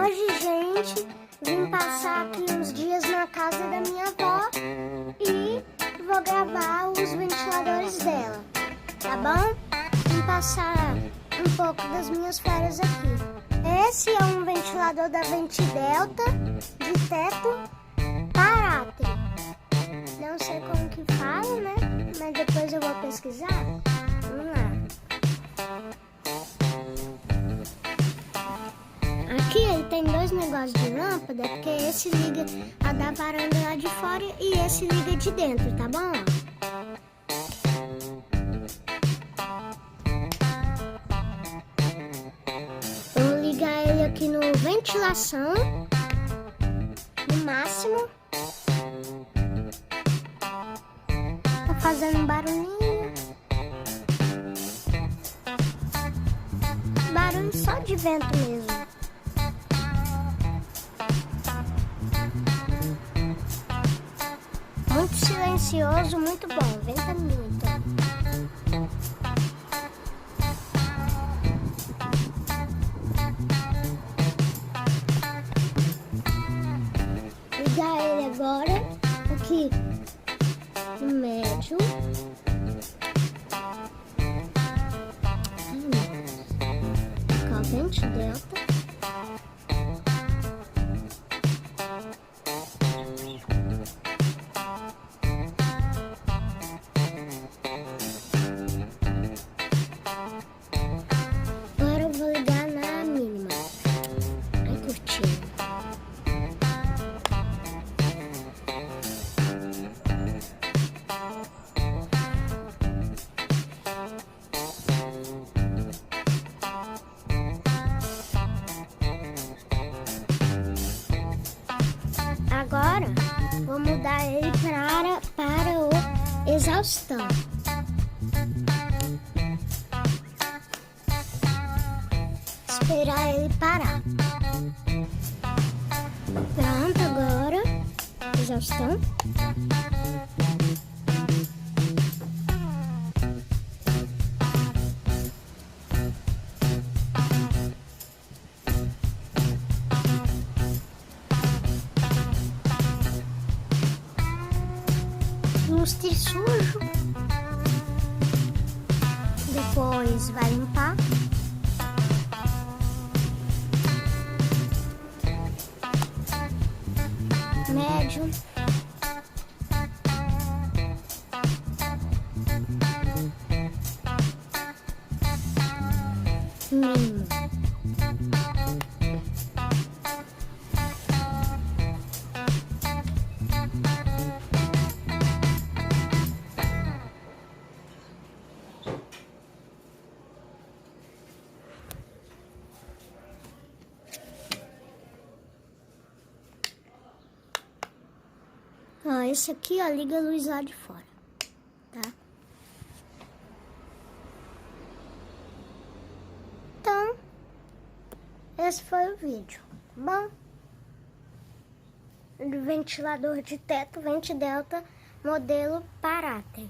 Hoje, gente, vim passar aqui uns dias na casa da minha avó e vou gravar os ventiladores dela, tá bom? Vim passar um pouco das minhas férias aqui. Esse é um ventilador da Venti-Delta de teto Paraty. Não sei como que fala, né? Mas depois eu vou pesquisar. Vamos lá. Aqui ele tem dois negócios de lâmpada, porque esse liga a da varanda lá de fora e esse liga de dentro, tá bom? Vou ligar ele aqui no ventilação, no máximo. Tá fazendo um barulhinho. Barulho só de vento mesmo. Muito silencioso, muito bom. Venta muito. Ligar ele agora aqui no médio. Com a Venti-Delta. Agora eu vou ligar na mínima. Ai, curtindo. Agora vou mudar ele para o exaustão. Esperar ele parar. Pronto, agora exaustão. Lustre sujo. Depois vai limpar. Médio. Mínimo. Ó, esse aqui, ó, liga a luz lá de fora, tá? Então, esse foi o vídeo, tá bom? Do ventilador de teto Venti-Delta modelo Paraty.